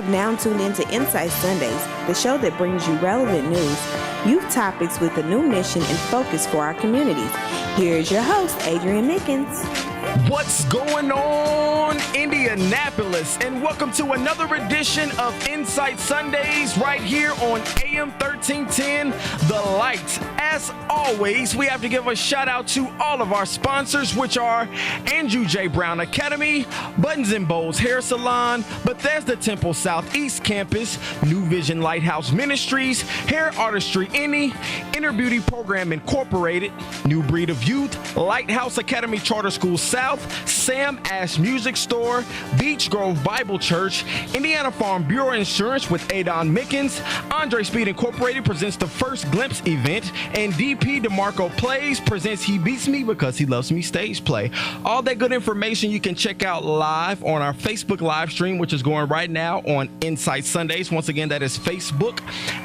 have now tuned into Insight Sundays, the show that brings you relevant news, youth topics with a new mission and focus for our communities. Here is your host, Adrian Mickens. What's going on, Indianapolis? And welcome to another edition of Insight Sundays right here on AM 1310, The Light. As always, we have to give a shout out to all of our sponsors, which are Andrew J. Brown Academy, Buttons and Bowls Hair Salon, Bethesda Temple Southeast Campus, New Vision Lighthouse Ministries, Hair Artistry Inner Beauty Program Incorporated, New Breed of Youth, Lighthouse Academy Charter School South, Sam Ash Music Store, Beach Grove Bible Church, Indiana Farm Bureau Insurance with Adon Mickens, Andre Speed Incorporated presents the First Glimpse event, and DP DeMarco Plays presents He Beats Me Because He Loves Me stage play. All that good information you can check out live on our Facebook live stream, which is going right now on Insight Sundays. Once again, that is Facebook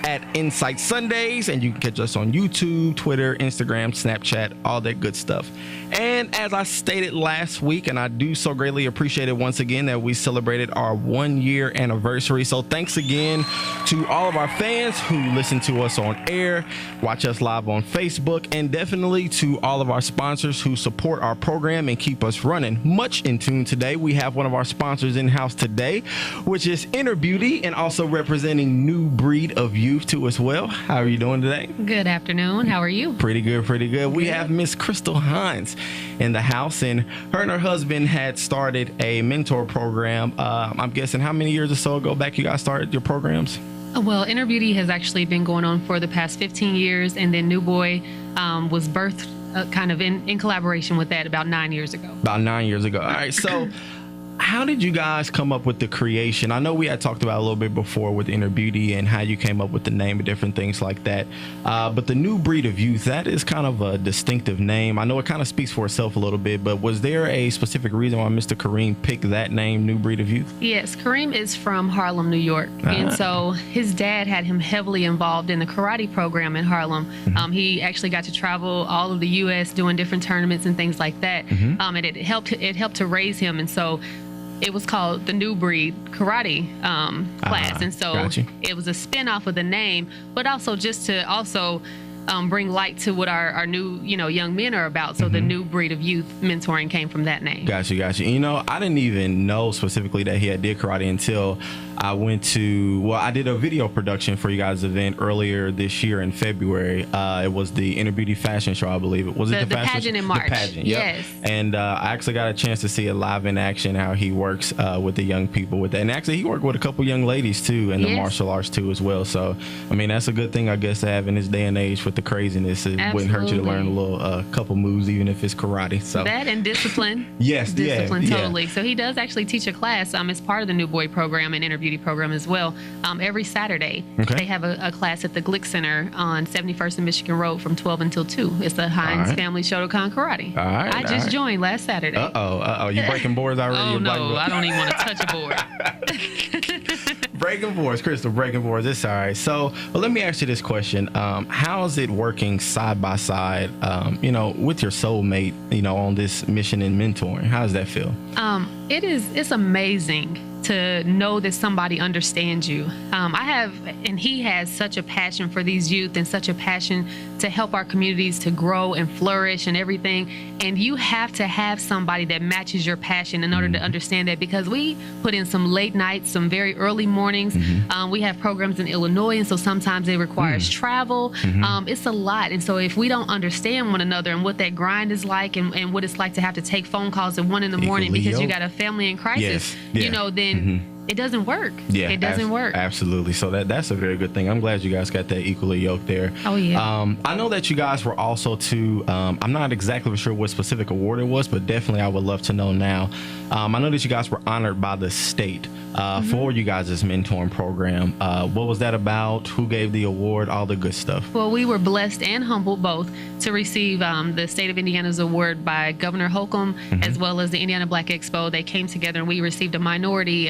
at Insight Sundays, and you can catch us on YouTube, Twitter, Instagram, Snapchat, all that good stuff. And as I stated last week, and I do so greatly appreciate it once again that we celebrated our 1-year anniversary. So thanks again to all of our fans who listen to us on air, watch us live on Facebook, and definitely to all of our sponsors who support our program and keep us running. Much in tune today, we have one of our sponsors in-house today, which is Inner Beauty, and also representing New Breed of Youth too as well. How are you doing today? Good afternoon. How are you? Pretty good, pretty good. We have Miss Crystal Hines in the house, and her husband had started a mentor program. I'm guessing how many years or so ago back you guys started your programs? Well, Inner Beauty has actually been going on for the past 15 years, and then New Boy was birthed kind of in collaboration with that about 9 years ago. About 9 years ago. All right, so how did you guys come up with the creation? I know we had talked about a little bit before with Inner Beauty and how you came up with the name and different things like that. But the New Breed of Youth, that is kind of a distinctive name. I know it kind of speaks for itself a little bit, but was there a specific reason why Mr. Kareem picked that name, New Breed of Youth? Yes, Kareem is from Harlem, New York. And so his dad had him heavily involved in the karate program in Harlem. He actually got to travel all of the U.S. doing different tournaments and things like that. And it helped to raise him. And so it was called the New Breed Karate class. And so it was a spin-off of the name, but also just to bring light to what our new, young men are about. So the New Breed of Youth mentoring came from that name. Gotcha. I didn't even know specifically that he had did karate until I I did a video production for you guys' event earlier this year in February. It was the Inner Beauty Fashion Show, I believe. Was it the pageant in March? The pageant, yep. Yes. And I actually got a chance to see it live in action, how he works with the young people with that. And actually, he worked with a couple young ladies, too, in the martial arts, too, as well. So, that's a good thing, I guess, to have in this day and age with the craziness. It wouldn't hurt you to learn a couple moves, even if it's karate. So that and discipline. Yes, discipline, totally. Yeah. So he does actually teach a class as part of the New Boy program and Inner Beauty program as well. Every Saturday, they have a class at the Glick Center on 71st and Michigan Road from 12 until 2. It's the Hines Family Shotokan Karate. I just joined last Saturday. You breaking boards already? Oh, no, I don't even want to touch a board. Breaking boards, Crystal, breaking boards. It's all right. So, let me ask you this question. How is it working side by side, with your soulmate, on this mission and mentoring? How does that feel? It's amazing to know that somebody understands you. He has such a passion for these youth and such a passion to help our communities to grow and flourish and everything. And you have to have somebody that matches your passion in order to understand that, because we put in some late nights, some very early mornings. We have programs in Illinois, and so sometimes it requires travel. It's a lot. And so if we don't understand one another and what that grind is like and what it's like to have to take phone calls at 1 a.m. because you got a family in crisis, then it doesn't work. Yeah, it doesn't work. Absolutely. So that's a very good thing. I'm glad you guys got that equally yoked there. Oh, yeah. I know that you guys were also I'm not exactly sure what specific award it was, but definitely I would love to know now. I know that you guys were honored by the state for you guys' mentoring program. What was that about? Who gave the award? All the good stuff. Well, we were blessed and humbled both to receive the state of Indiana's award by Governor Holcomb, as well as the Indiana Black Expo. They came together and we received a minority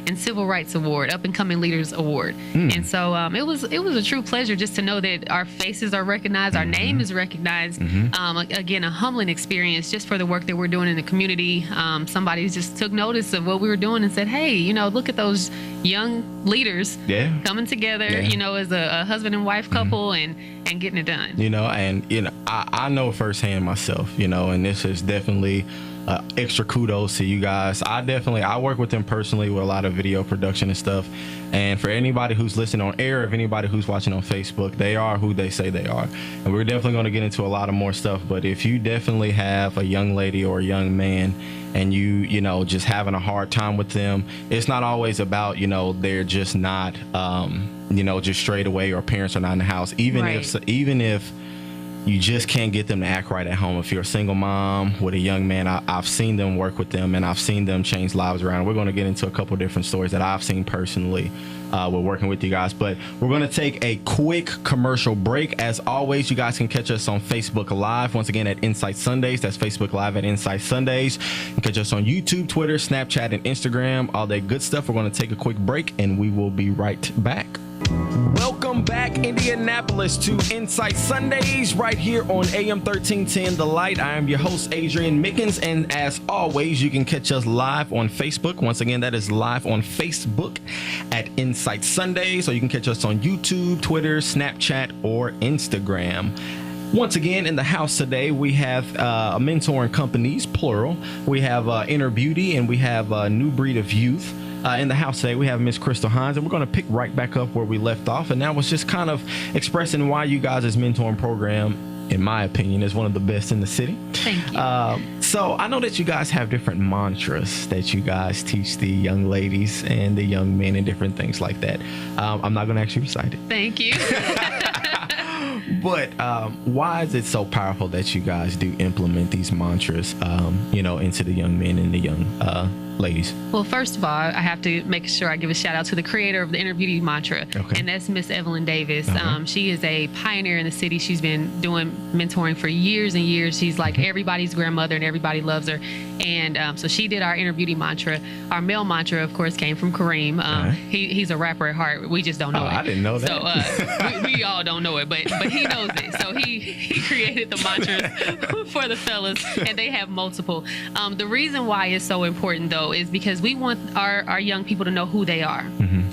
and Civil Rights Award, Up and Coming Leaders Award. And so it was a true pleasure just to know that our faces are recognized, our name is recognized. Again, a humbling experience just for the work that we're doing in the community. Somebody just took notice of what we were doing and said, hey, look at those young leaders coming together, as a husband and wife couple and getting it done. I know firsthand myself, and this is definitely extra kudos to you guys. I work with them personally with a lot of video production and stuff. And for anybody who's listening on air, if anybody who's watching on Facebook, they are who they say they are. And we're definitely going to get into a lot of more stuff. But if you definitely have a young lady or a young man and you just having a hard time with them, it's not always about, they're just not, just straight away or parents are not in the house. Even if you just can't get them to act right at home. If you're a single mom with a young man, I've seen them work with them and I've seen them change lives around. We're going to get into a couple different stories that I've seen personally with working with you guys. But we're going to take a quick commercial break. As always, you guys can catch us on Facebook Live. Once again, at Insight Sundays. That's Facebook Live at Insight Sundays. You can catch us on YouTube, Twitter, Snapchat, and Instagram. All that good stuff. We're going to take a quick break and we will be right back. Welcome back, Indianapolis, to Insight Sundays right here on AM 1310 The Light. I am your host, Adrian Mickens, and as always, you can catch us live on Facebook. Once again, that is live on Facebook at Insight Sundays, or you can catch us on YouTube, Twitter, Snapchat, or Instagram. Once again, in the house today, we have mentoring companies, plural. We have Inner Beauty, and we have New Breed of Youth. In the house today, we have Miss Crystal Hines, and we're going to pick right back up where we left off. And that was just kind of expressing why you guys' mentoring program, in my opinion, is one of the best in the city. Thank you. So I know that you guys have different mantras that you guys teach the young ladies and the young men and different things like that. I'm not going to actually recite it. Thank you. But why is it so powerful that you guys do implement these mantras, into the young men and the young ladies? Well, first of all, I have to make sure I give a shout out to the creator of the Inner Beauty mantra, and that's Miss Evelyn Davis. She is a pioneer in the city. She's been doing mentoring for years and years. She's like everybody's grandmother, and everybody loves her. And so she did our Inner Beauty mantra. Our male mantra, of course, came from Kareem. He's a rapper at heart. We just don't know it. I didn't know that. So we all don't know it, but he knows it. So he created the mantras for the fellas, and they have multiple. The reason why it's so important, though, is because we want our young people to know who they are.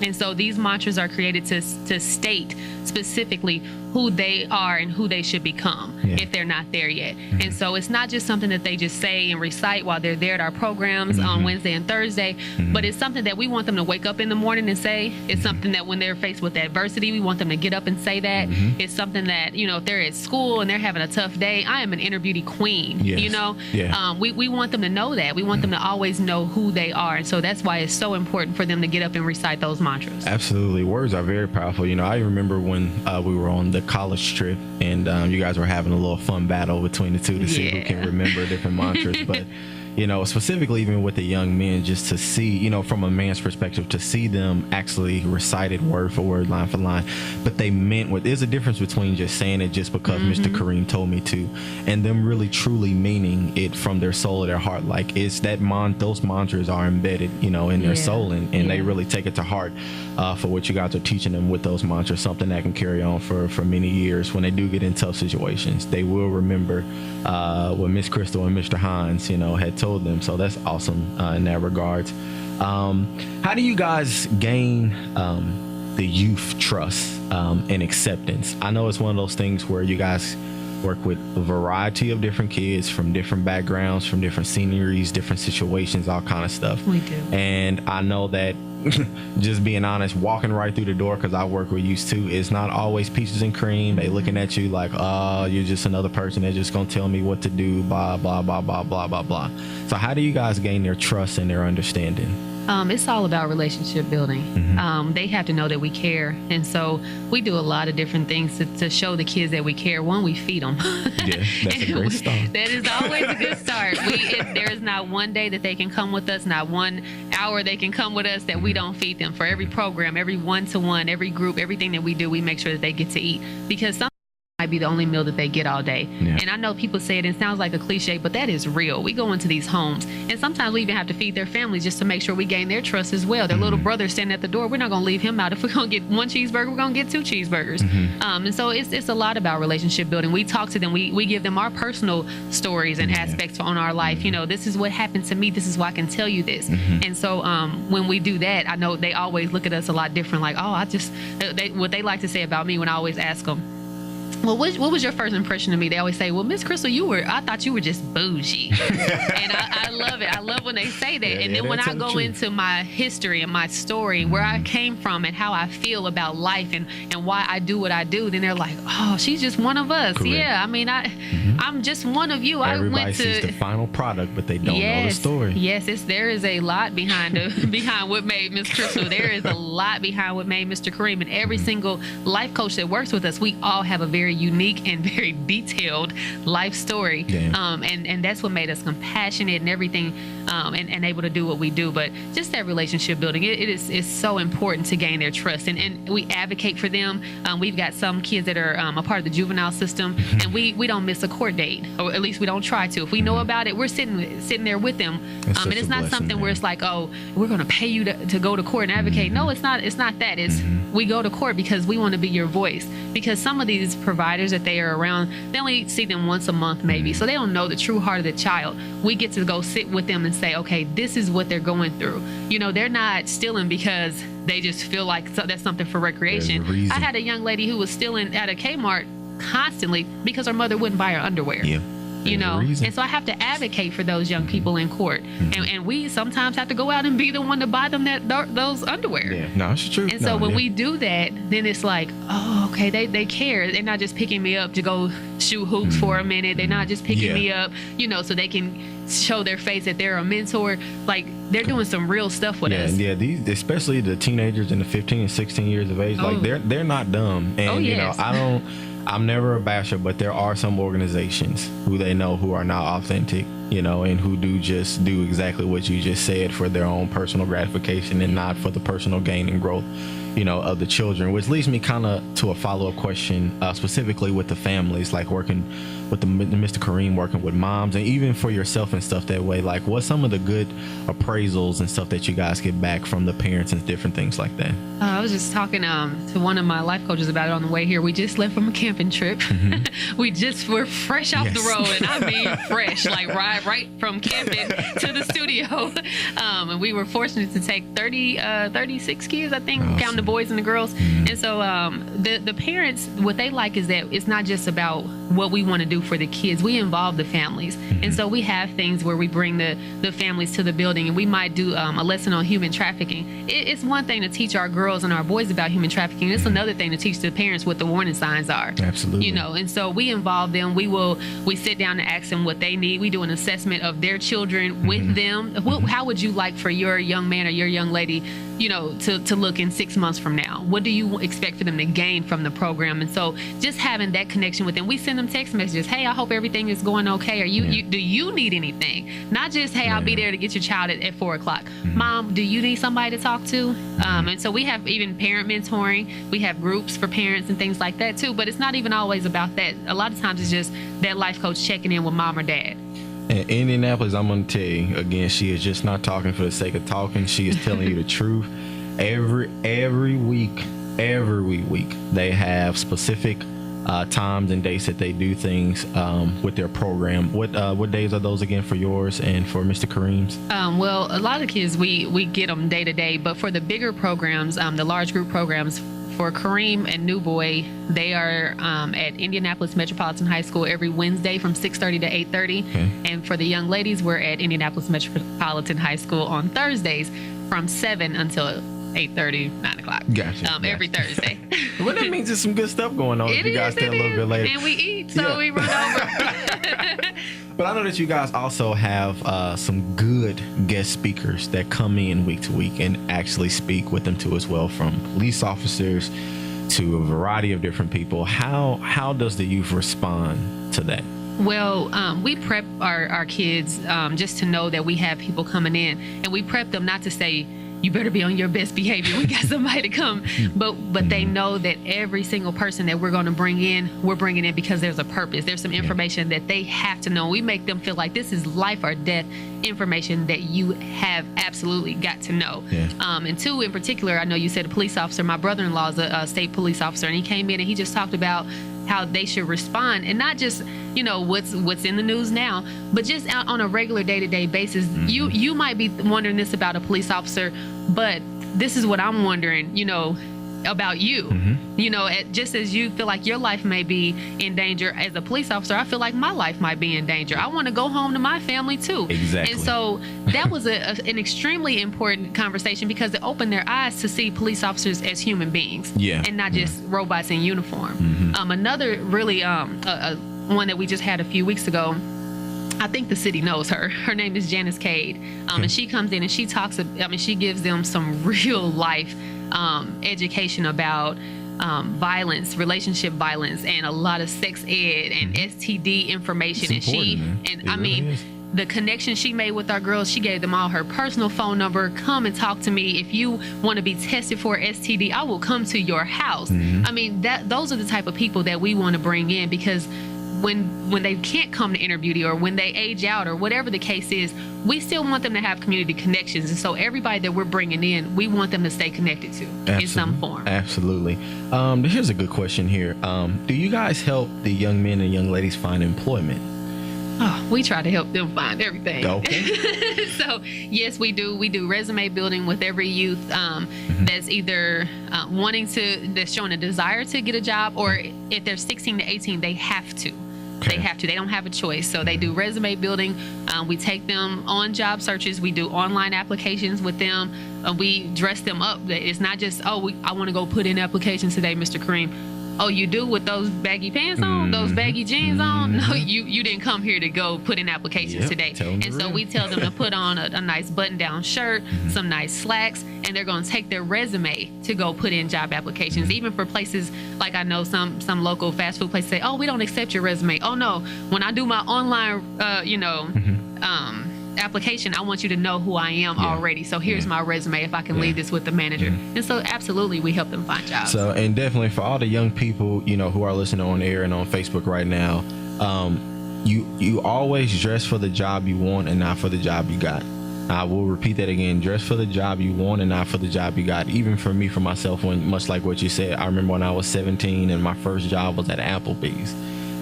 And so these mantras are created to state specifically who they are and who they should become if they're not there yet. And so it's not just something that they just say and recite while they're there at our programs on Wednesday and Thursday, but it's something that we want them to wake up in the morning and say. It's something that when they're faced with adversity, we want them to get up and say that. It's something that, if they're at school and they're having a tough day, I am an inner beauty queen, we want them to know that. We want them to always know who they are. And so that's why it's so important for them to get up and recite those mantras. Absolutely. Words are very powerful. I remember when we were on the college trip and you guys were having a little fun battle between the two to see who can remember different mantras. But specifically even with the young men, just to see, from a man's perspective, to see them actually recited word for word, line for line, but they meant what. There's a difference between just saying it just because Mr. Kareem told me to, and them really truly meaning it from their soul or their heart. Like it's that those mantras are embedded, in their soul, and they really take it to heart for what you guys are teaching them with those mantras, something that can carry on for many years. When they do get in tough situations, they will remember what Miss Crystal and Mr. Hines, had told them. So that's awesome in that regard. How do you guys gain the youth trust and acceptance? I know it's one of those things where you guys work with a variety of different kids from different backgrounds, from different sceneries, different situations, all kind of stuff. We do. And I know that just being honest, walking right through the door, because I work with youth too, it's not always peaches and cream. They looking at you like, oh, you're just another person. They're just going to tell me what to do, blah, blah, blah, blah, blah, blah, blah. So how do you guys gain their trust and their understanding? It's all about relationship building. They have to know that we care. And so we do a lot of different things to show the kids that we care. One, we feed them. Yeah, that's a great start. That is always a good start. There is not one day that they can come with us, not 1 hour they can come with us that we don't feed them. For every program, every one-to-one, every group, everything that we do, we make sure that they get to eat. Because some might might be the only meal that they get all day. Yeah. And I know people say it sounds like a cliche, but that is real. We go into these homes, and sometimes we even have to feed their families just to make sure we gain their trust as well. Their little brother standing at the door, we're not going to leave him out. If we're going to get one cheeseburger, we're going to get 2 cheeseburgers. And so it's a lot about relationship building. We talk to them. We give them our personal stories and aspects on our life. You know, this is what happened to me. This is why I can tell you this. And so when we do that, I know they always look at us a lot different. Like, oh, what they like to say about me when I always ask them, well, what was your first impression of me? They always say, well, Miss Crystal, I thought you were just bougie. And I love it. I love when they say that. And then when I go into my history and my story, where I came from and how I feel about life and why I do what I do, then they're like, oh, she's just one of us. Correct. Yeah, I mean, I'm just one of you. Everybody sees the final product, but they don't know the story. Yes, there is a lot behind what made Miss Crystal. There is a lot behind what made Mr. Kareem. And every single life coach that works with us, we all have a very unique and very detailed life story. And that's what made us compassionate and everything, and able to do what we do. But just that relationship building, it's so important to gain their trust. And we advocate for them. We've got some kids that are a part of the juvenile system, and we don't miss a court date, or at least we don't try to. If we know about it, we're sitting there with them. And it's not something where it's like, oh, we're going to pay you to go to court and advocate. No, it's not that. It's we go to court because we want to be your voice. Because some of these providers that they are around, they only see them once a month maybe, so they don't know the true heart of the child. We get to go sit with them and say, okay, this is what they're going through. You know, they're not stealing because they just feel like that's something for recreation. I had a young lady who was stealing at a Kmart constantly because her mother wouldn't buy her underwear. You know, and so I have to advocate for those young people in court, and we sometimes have to go out and be the one to buy them those underwear. Yeah, no, it's true. And so when we do that, then it's like, oh, okay, they care. They're not just picking me up to go shoot hoops for a minute. They're not just picking me up, you know, so they can show their face that they're a mentor. Like, they're doing some real stuff with us. Yeah, these, especially the teenagers in the 15 and 16 years of age, like they're not dumb. And you know, I'm never a basher, but there are some organizations who they know who are not authentic, you know, and who do exactly what you just said for their own personal gratification and not for the personal gain and growth, you know, of the children, which leads me kind of to a follow-up question, specifically with the families, like working with Mr. Kareem, working with moms, and even for yourself and stuff that way. Like, what's some of the good appraisals and stuff that you guys get back from the parents and different things like that? I was just talking to one of my life coaches about it on the way here. We just left from a camping trip. We're fresh off the road, and I mean fresh, like right from camping to the studio. And we were fortunate to take 36 kids, I think, counting the boys and the girls. And so the parents, what they like is that it's not just about what we want to do for the kids. We involve the families. And so we have things where we bring the families to the building, and we might do a lesson on human trafficking. It's one thing to teach our girls and our boys about human trafficking. It's another thing to teach the parents what the warning signs are. Absolutely. You know, and so we involve them. We sit down and ask them what they need. We do an assessment of their children with them. How would you like for your young man or your young lady, you know, to look in 6 months from now? What do you expect for them to gain from the program? And so just having that connection with them, we send them text messages. Hey, I hope everything is going okay. Do you need anything? Not just, hey, I'll be there to get your child at 4:00. Mom, do you need somebody to talk to? And so we have even parent mentoring. We have groups for parents and things like that too. But it's not even always about that. A lot of times it's just that life coach checking in with mom or dad. In Indianapolis, I'm going to tell you, again, she is just not talking for the sake of talking. She is telling you the truth. Every week, they have specific times and dates that they do things with their program. What days are those again for yours and for Mr. Kareem's? Well, a lot of kids, we get them day to day, but for the bigger programs, the large group programs, for Kareem and New Boy, they are at Indianapolis Metropolitan High School every Wednesday from 6:30 to 8:30. Okay. And for the young ladies, we're at Indianapolis Metropolitan High School on Thursdays from 7 until 8:30, 9 o'clock. Gotcha. Every Thursday. Well, that means there's some good stuff going on if you guys stay a little bit later. And we eat, so we run over. But I know that you guys also have some good guest speakers that come in week to week and actually speak with them too as well, from police officers to a variety of different people. How does the youth respond to that? Well, we prep our kids just to know that we have people coming in, and we prep them not to say, you better be on your best behavior. We got somebody to come. But they know that every single person that we're going to bring in, we're bringing in because there's a purpose. There's some information that they have to know. We make them feel like this is life or death information that you have absolutely got to know. And two, in particular, I know you said a police officer. My brother-in-law is a state police officer, and he came in and he just talked about how they should respond, and not just, you know, what's in the news now, but just out on a regular day-to-day basis. You might be wondering this about a police officer, but this is what I'm wondering, you know, about you. You know, just as you feel like your life may be in danger as a police officer, I feel like my life might be in danger. I want to go home to my family too. Exactly. And so that was an extremely important conversation, because it opened their eyes to see police officers as human beings, and not just robots in uniform. Another really one that we just had a few weeks ago, I think the city knows her. Her name is Janice Cade. And she comes in and she talks, she gives them some real life education about violence, relationship violence, and a lot of sex ed and STD information. The connection she made with our girls, she gave them all her personal phone number. Come and talk to me. If you want to be tested for STD, I will come to your house. Those are the type of people that we want to bring in, because when they can't come to Inner Beauty, or when they age out, or whatever the case is, we still want them to have community connections. And so everybody that we're bringing in, we want them to stay connected to in some form. Absolutely. Here's a good question here. Do you guys help the young men and young ladies find employment? Oh, we try to help them find everything. Okay. So yes, we do. We do resume building with every youth that's either that's showing a desire to get a job, or if they're 16 to 18, they have to. They have to. They don't have a choice. So they do resume building. We take them on job searches. We do online applications with them. We dress them up. It's not just, I want to go put in applications today, Mr. Kareem. Oh, you do, with those baggy pants on, those baggy jeans on? No, you didn't come here to go put in applications today. And so we tell them to put on a nice button-down shirt, some nice slacks, and they're going to take their resume to go put in job applications. Even for places like, I know some local fast food places say, oh, we don't accept your resume. Oh, no, when I do my online, application, I want you to know who I am already. So here's my resume if I can leave this with the manager. And so absolutely, we help them find jobs. So, and definitely for all the young people, you know, who are listening on air and on Facebook right now, you always dress for the job you want and not for the job you got. I will repeat that again. Dress for the job you want and not for the job you got. Even for me, for myself, when, much like what you said, I remember when I was 17 and my first job was at Applebee's.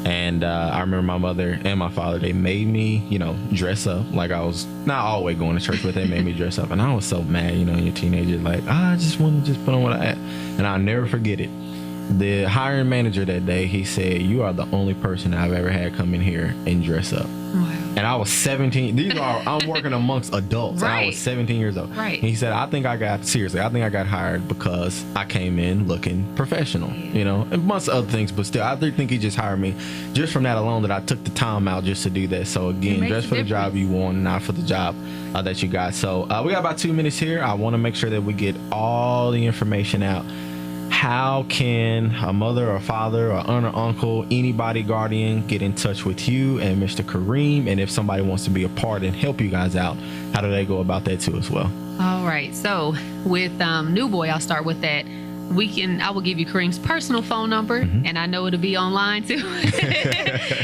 And I remember my mother and my father, they made me, you know, dress up. Like, I was not always going to church, but they made me dress up. And I was so mad, you know, you're a teenager, like, I just want to just put on what I had. And I'll never forget it. The hiring manager that day, he said, you are the only person I've ever had come in here and dress up. Wow. And I was 17. I'm working amongst adults. Right. And I was 17 years old. Right. And he said, I think I got hired because I came in looking professional, you know, and amongst other things. But still, I think he just hired me just from that alone, that I took the time out just to do that. So again, dress for the job you want, not for the job that you got. So we got about 2 minutes here. I want to make sure that we get all the information out. How can a mother or father or aunt or uncle, anybody, guardian, get in touch with you and Mr. Kareem? And if somebody wants to be a part and help you guys out, how do they go about that too as well? All right. So with New Boy, I'll start with that. I will give you Kareem's personal phone number, and I know it'll be online too.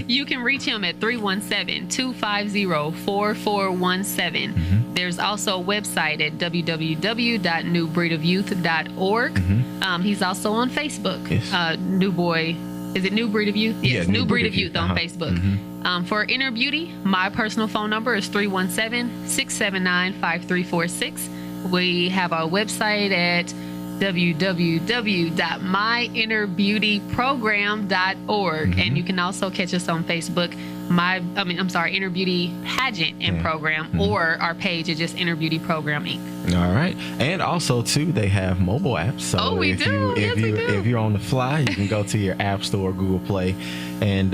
You can reach him at 317-250-4417. There's also a website at www.newbreedofyouth.org. He's also on Facebook. Yes. New Boy, is it New Breed of Youth? Yes, New Breed of Youth on Facebook. For Inner Beauty, my personal phone number is 317-679-5346. We have our website at www.myinnerbeautyprogram.org. And you can also catch us on Facebook, Inner Beauty Pageant and Program, or our page is just Inner Beauty Program Inc. All right. And also too, they have mobile apps. So we do. If you're on the fly, you can go to your App Store or Google Play and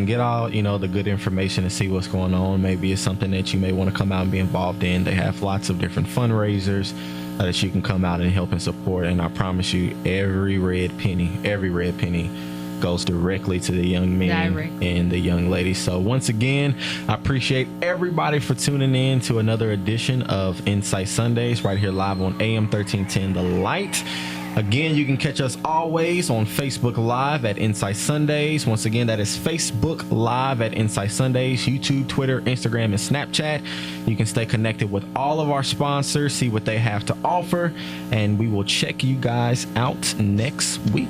get all, you know, the good information and see what's going on. Maybe it's something that you may want to come out and be involved in. They have lots of different fundraisers that you can come out and help and support. And I promise you, every red penny goes directly to the young men and the young ladies. So once again, I appreciate everybody for tuning in to another edition of Insight Sundays right here live on AM 1310 The Light. Again, you can catch us always on Facebook Live at Insight Sundays. Once again, that is Facebook Live at Insight Sundays, YouTube, Twitter, Instagram, and Snapchat. You can stay connected with all of our sponsors, see what they have to offer, and we will check you guys out next week.